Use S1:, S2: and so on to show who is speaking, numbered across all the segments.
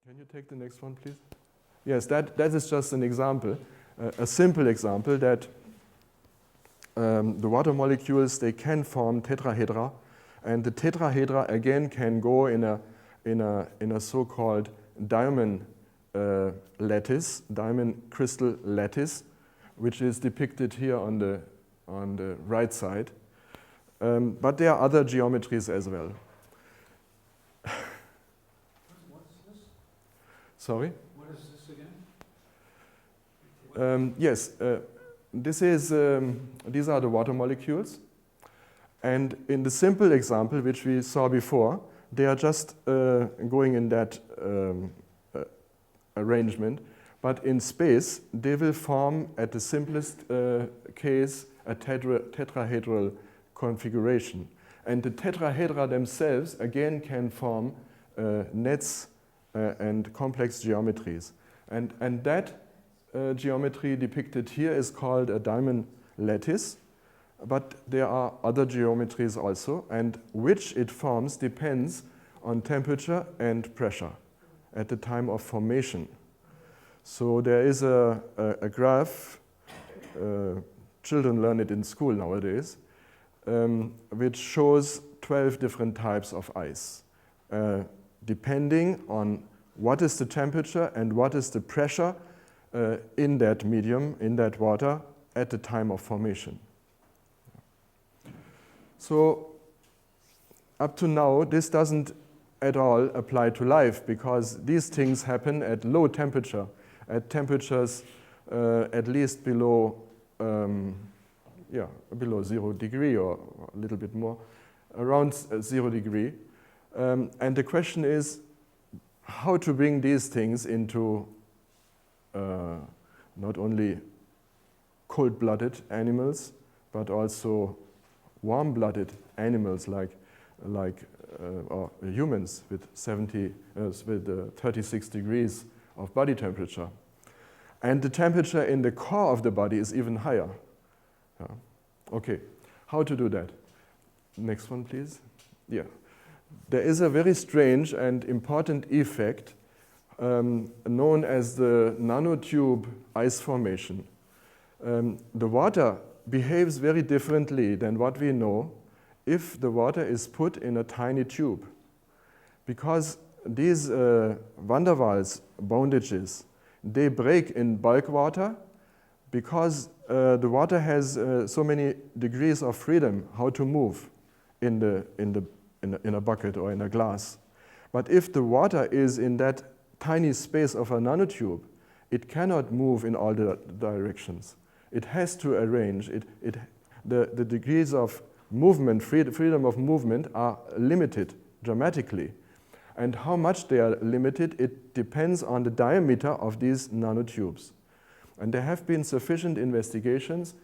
S1: Can you take the next one, please? Yes, that is just an example, a simple example that the water molecules, they can form tetrahedra, and the tetrahedra again can go in a so-called diamond lattice, diamond crystal lattice, which is depicted here on the right side. But there are other geometries as well.
S2: What's this?
S1: Sorry?
S2: What is this again?
S1: Yes, these are the water molecules. And in the simple example, which we saw before, they are just going in that arrangement. But in space, they will form, at the simplest case, a tetrahedral configuration. And the tetrahedra themselves, again, can form nets and complex geometries. And that geometry depicted here is called a diamond lattice. But there are other geometries also, and which it forms depends on temperature and pressure at the time of formation. So there is a graph, children learn it in school nowadays, which shows 12 different types of ice, depending on what is the temperature and what is the pressure in that medium, in that water, at the time of formation. So up to now, this doesn't at all apply to life, because these things happen at low temperature, at temperatures at least below 0 degree or a little bit more, around 0 degree. And the question is how to bring these things into not only cold-blooded animals, but also warm-blooded animals like or humans with 36 degrees of body temperature. And the temperature in the core of the body is even higher. Okay, how to do that? Next one, please. Yeah. There is a very strange and important effect known as the nanotube ice formation. The water behaves very differently than what we know if the water is put in a tiny tube. Because these van der Waals bondages, they break in bulk water because the water has so many degrees of freedom how to move in a bucket or in a glass. But if the water is in that tiny space of a nanotube, it cannot move in all the directions. It has to arrange. The degrees of movement, freedom of movement, are limited dramatically. And how much they are limited, it depends on the diameter of these nanotubes. And there have been sufficient investigations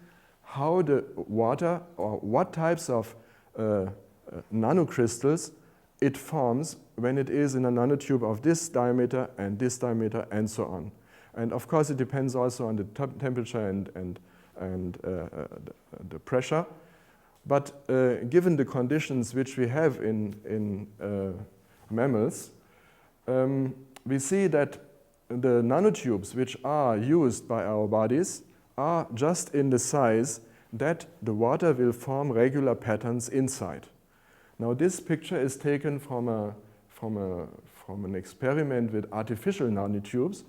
S1: how the water, or what types of nanocrystals it forms when it is in a nanotube of this diameter and so on. And of course, it depends also on the temperature and the pressure. But given the conditions which we have in mammals, we see that the nanotubes which are used by our bodies are just in the size that the water will form regular patterns inside. Now, this picture is taken from an experiment with artificial nanotubes.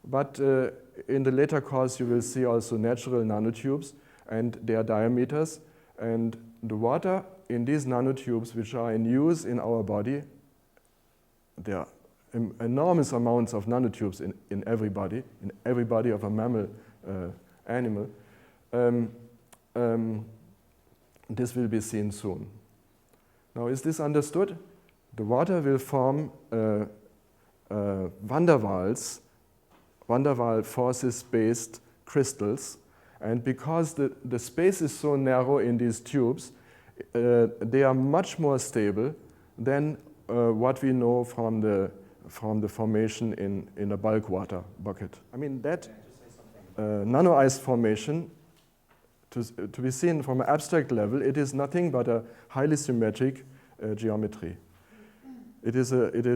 S1: But in the later course, you will see also natural nanotubes and their diameters. And the water in these nanotubes, which are in use in our body, there are enormous amounts of nanotubes in every body of a mammal animal. This will be seen soon. Now, is this understood? The water will form van der Waal forces-based crystals. And because the space is so narrow in these tubes, they are much more stable than what we know from the formation in a bulk water bucket. I mean, that nano ice formation, to be seen from an abstract level, it is nothing but a highly symmetric geometry. It is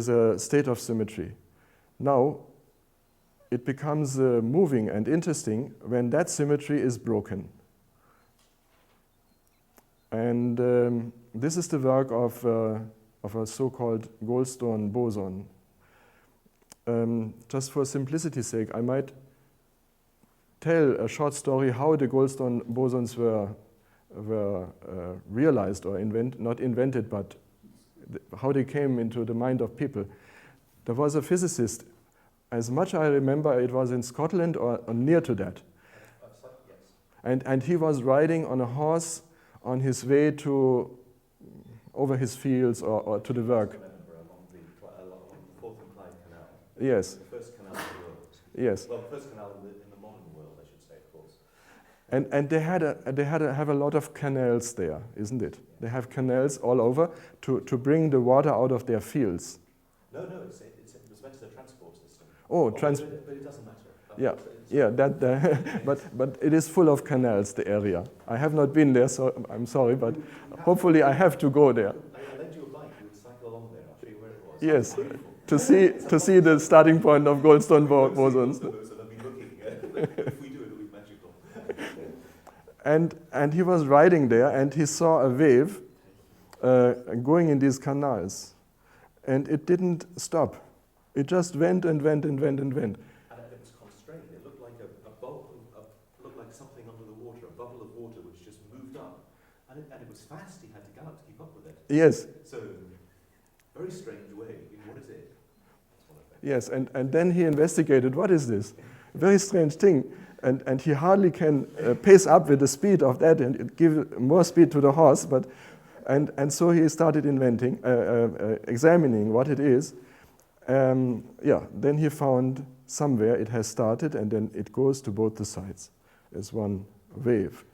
S1: a state of symmetry. Now, it becomes moving and interesting when that symmetry is broken. And this is the work of a so-called Goldstone boson. Just for simplicity's sake, I might tell a short story how the Goldstone bosons were realized, or not invented, but how they came into the mind of people. There was a physicist, as much I remember, it was in Scotland or near to that.
S3: Yes.
S1: And he was riding on a horse on his way over his fields or to the work.
S3: Along the Forth and Clyde Canal.
S1: Yes.
S3: The first canal in the world.
S1: Yes.
S3: Well, the first canal in the modern world, I should say, of course.
S1: And they have a lot of canals there, isn't it? They have canals all over to bring the water out of their fields.
S3: No, it was meant as a transport system.
S1: Oh,
S3: but it doesn't matter.
S1: Yeah, but it is full of canals, the area. I have not been there, so I'm sorry, but hopefully I have to go there.
S3: I lent you a bike, you would cycle along there, I'll show you where it was.
S1: Yes, to see the starting point of Goldstone bosons.
S3: If we do it, it'll be magical.
S1: And he was riding there, and he saw a wave going in these canals, and it didn't stop. It just went and went and went and went.
S3: And it was constrained. It looked like a bubble, looked like something under the water, a bubble of water which just moved up. And it was fast. He had to gallop to keep up with it.
S1: Yes.
S3: So, very strange way. What is it?
S1: Yes, and then he investigated, what is this? Very strange thing. And he hardly can pace up with the speed of that and give more speed to the horse. And so he started examining what it is. Then he found somewhere it has started, and then it goes to both the sides as one wave.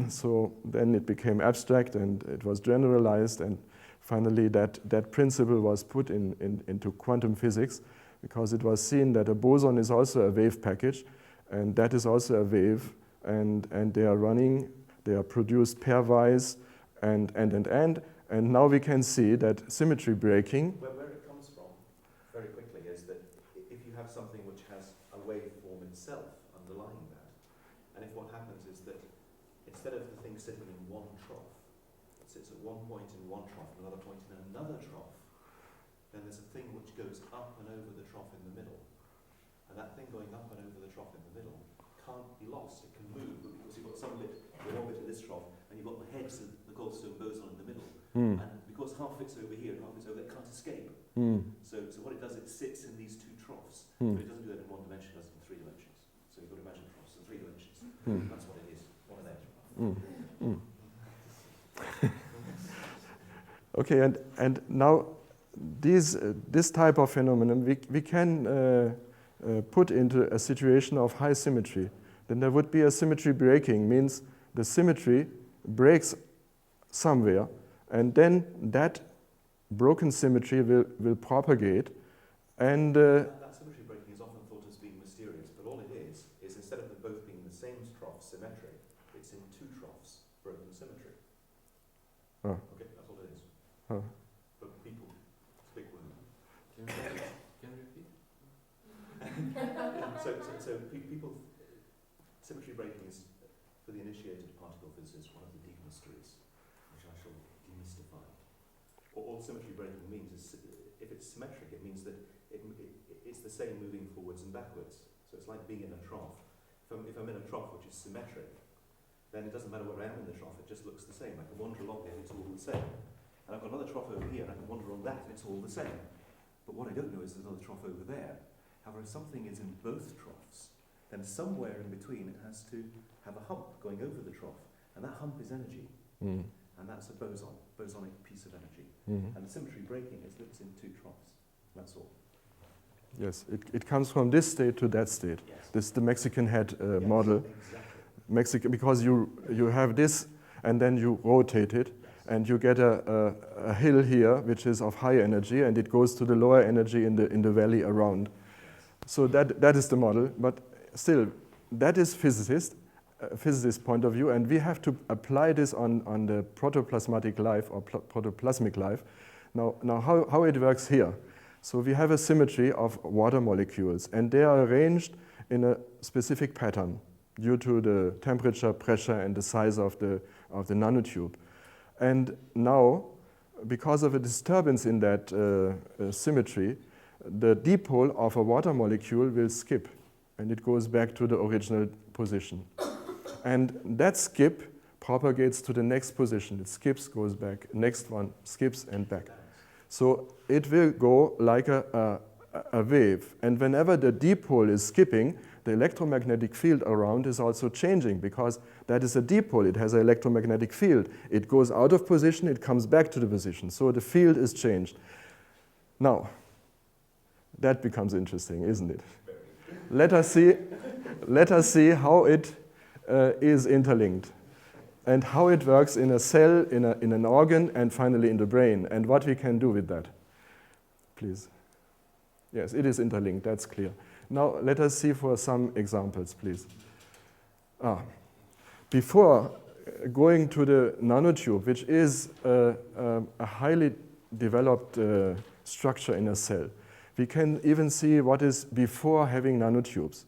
S1: So then it became abstract, and it was generalized, and finally that principle was put into quantum physics, because it was seen that a boson is also a wave package, and that is also a wave, and they are produced pairwise, and now we can see that symmetry breaking.
S3: Where it comes from, very quickly, is that if you have something which has a waveform itself underlying that, and if what happens is that instead of the thing sitting in one trough, it sits at one point in one trough, another point in another trough, then there's a thing which goes up and over the trough in the middle. And that thing going up and over the trough in the middle can't be lost. It can move, but because you've got some bit, one bit of this trough, and you've got the heads of the Goldstone boson in the middle. And because half fits over here and half fits over there, it can't escape. So what it does, it sits in these two troughs. But it doesn't do that in one dimension, it does it in 3 dimensions. So you've got to imagine troughs in 3 dimensions. That's what it is. One of them.
S1: Okay, and now this type of phenomenon we can put into a situation of high symmetry. Then there would be a symmetry breaking, means the symmetry breaks somewhere, and then that broken symmetry will propagate, and
S3: that symmetry breaking is often thought as being mysterious, but all it is instead of them both being the same trough symmetric, it's in 2 troughs broken symmetry.
S1: Oh.
S3: Okay, that's all it is.
S1: Oh.
S3: But people, it's a big word.
S2: Can you repeat?
S3: So people, symmetry breaking is, for the initiated particle physicist, one of the deep mysteries, which I shall demystify. All symmetry breaking means is, if it's symmetric, it means that it's the same moving forwards and backwards. So it's like being in a trough. If I'm in a trough which is symmetric, then it doesn't matter where I am in the trough, it just looks the same. I can wander along it, it's all the same. And I've got another trough over here, and I can wander on that, and it's all the same. But what I don't know is there's another trough over there. However, if something is in both troughs, then somewhere in between it has to have a hump going over the trough. And that hump is energy. And that's a bosonic piece of energy. And the symmetry breaking is that it's in 2 troughs. That's all.
S1: Yes, it comes from this state to that state.
S3: Yes.
S1: This is the Mexican head model.
S3: Exactly.
S1: Because you have this, and then you rotate it, and you get a hill here, which is of high energy, and it goes to the lower energy in the valley around. So that is the model, but still, that is physicist point of view, and we have to apply this on the protoplasmatic life or protoplasmic life. Now how it works here? So we have a symmetry of water molecules, and they are arranged in a specific pattern due to the temperature, pressure, and the size of the nanotube. And now, because of a disturbance in that symmetry, the dipole of a water molecule will skip, and it goes back to the original position. And that skip propagates to the next position. It skips, goes back, next one skips and back. So it will go like a wave. And whenever the dipole is skipping, the electromagnetic field around is also changing, because that is a dipole. It has an electromagnetic field. It goes out of position, it comes back to the position. So the field is changed. Now, that becomes interesting, isn't it? Let us see how it is interlinked, and how it works in a cell, in an organ, and finally in the brain, and what we can do with that. Please. Yes, it is interlinked, that's clear. Now let us see for some examples, please. Before going to the nanotube, which is a highly developed structure in a cell, we can even see what is before having nanotubes.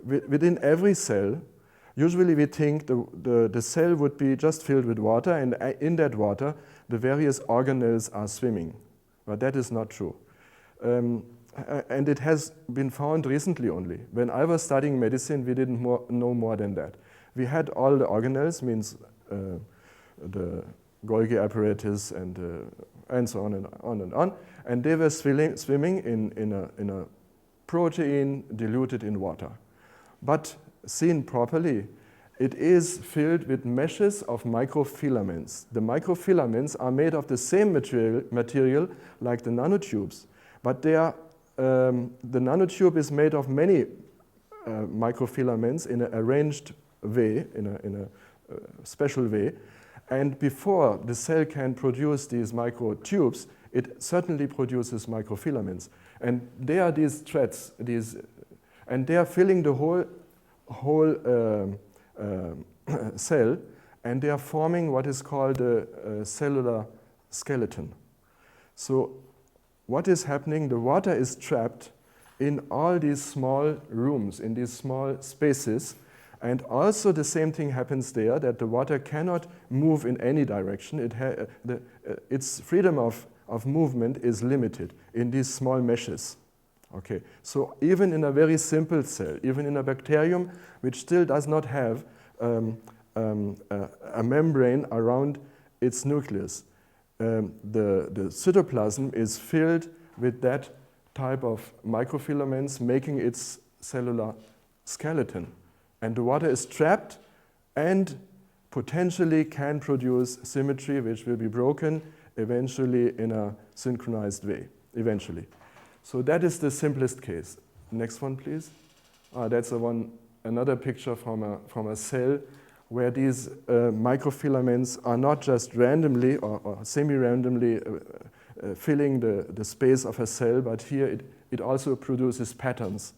S1: Within every cell, usually we think the cell would be just filled with water, and in that water, the various organelles are swimming. But that is not true. And it has been found recently only. When I was studying medicine, we didn't know more than that. We had all the organelles, means the Golgi apparatus and so on and on and on, and they were swimming in a protein diluted in water. But seen properly, it is filled with meshes of microfilaments. The microfilaments are made of the same material like the nanotubes, but they are, the nanotube is made of many microfilaments in an arranged way, in a special way. And before the cell can produce these microtubes, it certainly produces microfilaments. And they are these threads, and they are filling the whole cell, and they are forming what is called a cellular skeleton. So what is happening? The water is trapped in all these small rooms, in these small spaces, and also the same thing happens there, that the water cannot move in any direction. Its freedom of movement is limited in these small meshes. Okay, so even in a very simple cell, even in a bacterium which still does not have a membrane around its nucleus, the cytoplasm is filled with that type of microfilaments, making its cellular skeleton. And the water is trapped and potentially can produce symmetry, which will be broken eventually in a synchronized way, eventually. So that is the simplest case. Next one, please. That's another picture from a cell where these microfilaments are not just randomly or semi-randomly filling the space of a cell, but here it also produces patterns.